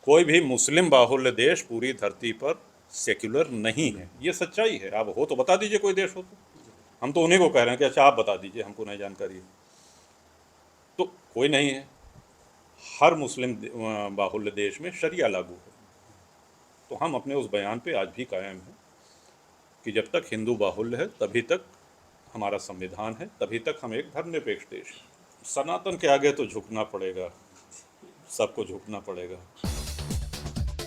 कोई भी मुस्लिम बाहुल्य देश पूरी धरती पर सेक्युलर नहीं है, ये सच्चाई है। आप हो तो बता दीजिए कोई देश हो तो। हम तो उन्हीं को कह रहे हैं कि अच्छा आप बता दीजिए, हमको नहीं जानकारी है। तो कोई नहीं है। हर मुस्लिम बाहुल्य देश में शरिया लागू है। तो हम अपने उस बयान पे आज भी कायम हैं कि जब तक हिंदू बाहुल्य है तभी तक हमारा संविधान है, तभी तक हम एक धर्मनिरपेक्ष देश हैं। सनातन के आगे तो झुकना पड़ेगा, सबको झुकना पड़ेगा।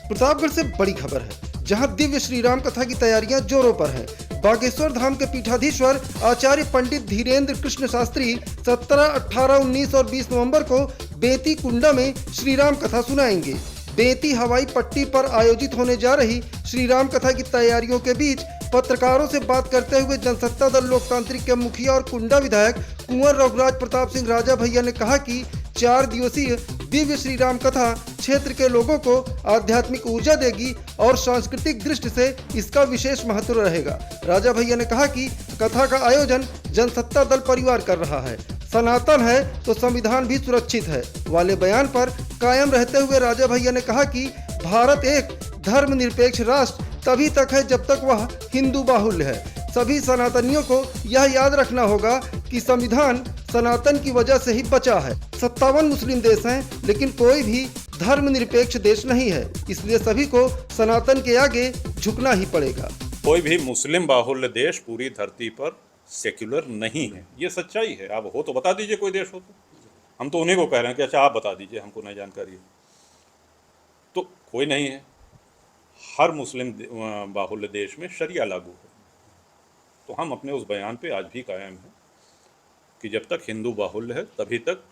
प्रतापगढ़ से बड़ी खबर है, जहां दिव्य श्री राम कथा की तैयारियां जोरों पर हैं। बागेश्वर धाम के पीठाधीश्वर आचार्य पंडित धीरेन्द्र कृष्ण शास्त्री 17, 18, 19 और 20 नवंबर को बेती कुंडा में श्री राम कथा सुनाएंगे। बेती हवाई पट्टी पर आयोजित होने जा रही श्री राम कथा की तैयारियों के बीच पत्रकारों से बात करते हुए जनसत्ता दल लोकतांत्रिक के मुखिया और कुंडा विधायक कुंवर रघुराज प्रताप सिंह राजा भैया ने कहा कि 4 दिवसीय दिव्य श्री राम कथा क्षेत्र के लोगों को आध्यात्मिक ऊर्जा देगी और सांस्कृतिक दृष्टि से इसका विशेष महत्व रहेगा। राजा भैया ने कहा कि कथा का आयोजन जनसत्ता दल परिवार कर रहा है। सनातन है तो संविधान भी सुरक्षित है वाले बयान पर कायम रहते हुए राजा भैया ने कहा कि भारत एक धर्मनिरपेक्ष राष्ट्र तभी तक है जब तक वह हिंदू बाहुल्य है। सभी सनातनियों को यह याद रखना होगा कि संविधान सनातन की वजह से ही बचा है। 57 मुस्लिम देश हैं, लेकिन कोई भी धर्मनिरपेक्ष देश नहीं है, इसलिए सभी को सनातन के आगे झुकना ही पड़ेगा। कोई भी मुस्लिम बाहुल्य देश पूरी धरती पर सेक्युलर नहीं है, ये सच्चाई है। आप हो तो बता दीजिए कोई देश हो तो। हम तो उन्हीं को कह रहे हैं कि अच्छा आप बता दीजिए, हमको नहीं जानकारी है। तो कोई नहीं है। हर मुस्लिम बाहुल्य देश में शरिया लागू है। तो हम अपने उस बयान पे आज भी कायम हैं कि जब तक हिंदू बाहुल्य है तभी तक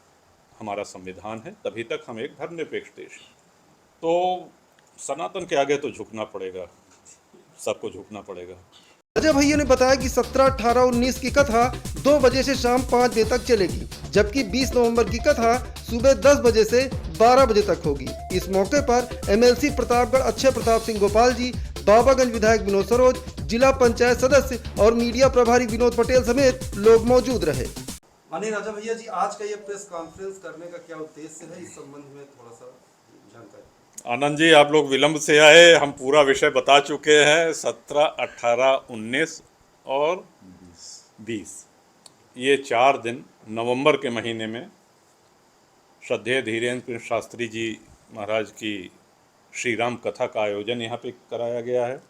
हमारा संविधान है, तभी तक हम एक धर्मनिरपेक्ष देश हैं। तो सनातन के आगे तो झुकना पड़ेगा, सबको झुकना पड़ेगा। राजा भैया ने बताया कि 17, 18, 19 की कथा 2 बजे से शाम 5 बजे तक चलेगी, जबकि 20 नवंबर की कथा सुबह 10 बजे से 12 बजे तक होगी। इस मौके पर एमएलसी प्रतापगढ़ अक्षय प्रताप सिंह गोपाल जी, बाबागंज विधायक विनोद सरोज, जिला पंचायत सदस्य और मीडिया प्रभारी विनोद पटेल समेत लोग मौजूद रहे। माननीय राजा भैया जी, आज का ये प्रेस कॉन्फ्रेंस करने का क्या उद्देश्य है, इस संबंध में थोड़ा सा जानकारी। आनंद जी, आप लोग विलंब से आए, हम पूरा विषय बता चुके हैं। 17, 18, 19 और 20 ये 4 दिन नवंबर के महीने में श्रद्धेय धीरेन्द्र कृष्ण शास्त्री जी महाराज की श्री राम कथा का आयोजन यहाँ पे कराया गया है।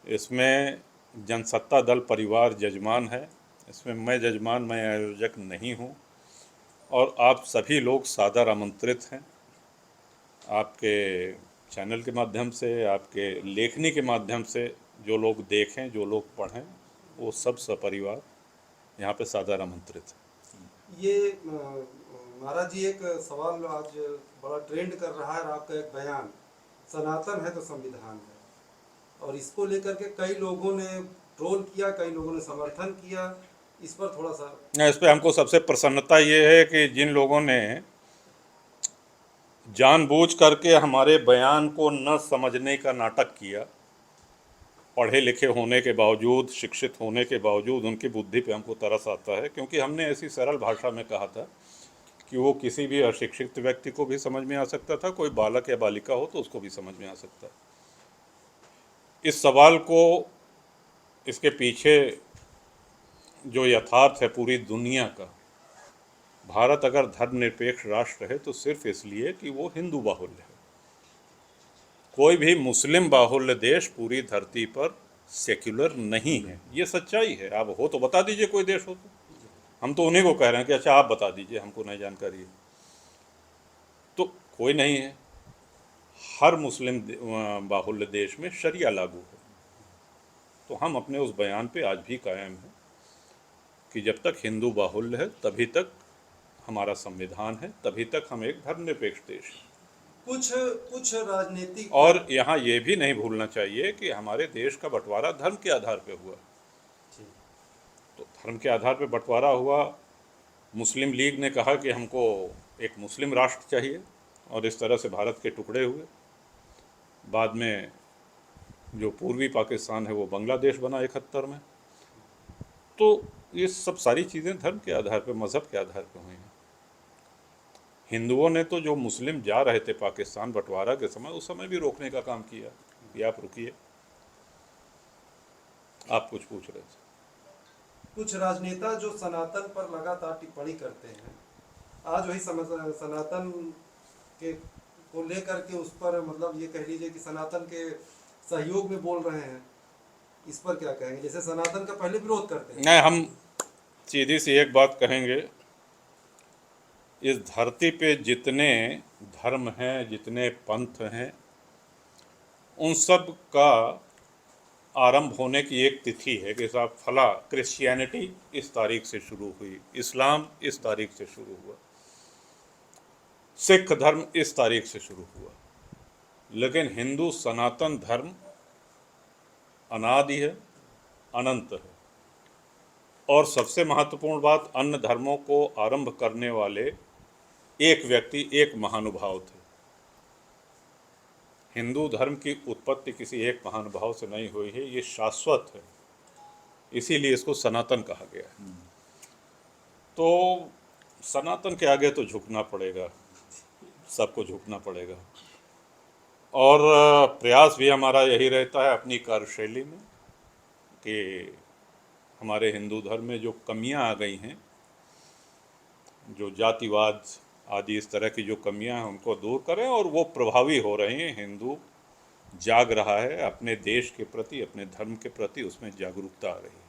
इसमें जनसत्ता दल परिवार जजमान है। इसमें मैं जजमान, मैं आयोजक नहीं हूँ। और आप सभी लोग सादर आमंत्रित हैं। आपके चैनल के माध्यम से, आपके लेखनी के माध्यम से जो लोग देखें, जो लोग पढ़ें, वो सब सपरिवार यहाँ पे सादर आमंत्रित हैं। ये महाराज जी, एक सवाल आज बड़ा ट्रेंड कर रहा है, आपका एक बयान सनातन है तो संविधान है, और इसको लेकर के कई लोगों ने ट्रोल किया, कई लोगों ने समर्थन किया। इस पर थोड़ा सा। इस पर हमको सबसे प्रसन्नता ये है कि जिन लोगों ने जानबूझ करके हमारे बयान को न समझने का नाटक किया, पढ़े लिखे होने के बावजूद, शिक्षित होने के बावजूद उनकी बुद्धि पे हमको तरस आता है। क्योंकि हमने ऐसी सरल भाषा में कहा था कि वो किसी भी अशिक्षित व्यक्ति को भी समझ में आ सकता था, कोई बालक या बालिका हो तो उसको भी समझ में आ सकता है। इस सवाल को, इसके पीछे जो यथार्थ है पूरी दुनिया का, भारत अगर धर्मनिरपेक्ष राष्ट्र है तो सिर्फ इसलिए कि वो हिंदू बाहुल्य है। कोई भी मुस्लिम बाहुल्य देश पूरी धरती पर सेक्युलर नहीं है, ये सच्चाई है। आप हो तो बता दीजिए कोई देश हो तो। हम तो उन्हीं को कह रहे हैं कि अच्छा आप बता दीजिए, हमको नहीं जानकारी है। तो कोई नहीं है। हर मुस्लिम बाहुल्य देश में शरिया लागू है। तो हम अपने उस बयान पे आज भी कायम हैं कि जब तक हिंदू बाहुल्य है तभी तक हमारा संविधान है, तभी तक हम एक धर्मनिरपेक्ष देश हैं। कुछ राजनीतिक, और यहाँ ये भी नहीं भूलना चाहिए कि हमारे देश का बंटवारा धर्म के आधार पे हुआ। तो धर्म के आधार पे बंटवारा हुआ। मुस्लिम लीग ने कहा कि हमको एक मुस्लिम राष्ट्र चाहिए, और इस तरह से भारत के टुकड़े हुए। बाद में जो पूर्वी पाकिस्तान है वो बांग्लादेश बना 71 में। तो ये सब सारी चीज़ें धर्म के आधार पे, मज़हब के आधार पे हुई हैं। हिंदुओं ने तो जो मुस्लिम जा रहे थे पाकिस्तान बंटवारा के समय, उस समय भी रोकने का काम किया। ये आप रुकिए, आप कुछ पूछ रहे थे। कुछ राजनेता जो सनातन पर लगातार टिप्पणी करते हैं, आज वही सनातन के को लेकर के उस पर मतलब ये कह लीजिए कि सनातन के सहयोग में बोल रहे हैं, इस पर क्या कहेंगे? जैसे सनातन का पहले विरोध करते हैं। नहीं, हम सीधी सी एक बात कहेंगे, इस धरती पे जितने धर्म हैं, जितने पंथ हैं, उन सब का आरंभ होने की एक तिथि है कि साहब फला क्रिश्चियनिटी इस तारीख से शुरू हुई, इस्लाम इस तारीख से शुरू हुआ, सिख धर्म इस तारीख से शुरू हुआ। लेकिन हिंदू सनातन धर्म अनादि है, अनंत है। और सबसे महत्वपूर्ण बात, अन्य धर्मों को आरंभ करने वाले एक व्यक्ति, एक महानुभाव थे। हिंदू धर्म की उत्पत्ति किसी एक महानुभाव से नहीं हुई है, ये शाश्वत है, इसीलिए इसको सनातन कहा गया है। तो सनातन के आगे तो झुकना पड़ेगा, सबको झुकना पड़ेगा। और प्रयास भी हमारा यही रहता है अपनी कार्यशैली में कि हमारे हिंदू धर्म में जो कमियां आ गई हैं, जो जातिवाद आदि इस तरह की जो कमियां हैं, उनको दूर करें, और वो प्रभावी हो रही हैं। हिंदू जाग रहा है अपने देश के प्रति, अपने धर्म के प्रति, उसमें जागरूकता आ रही है।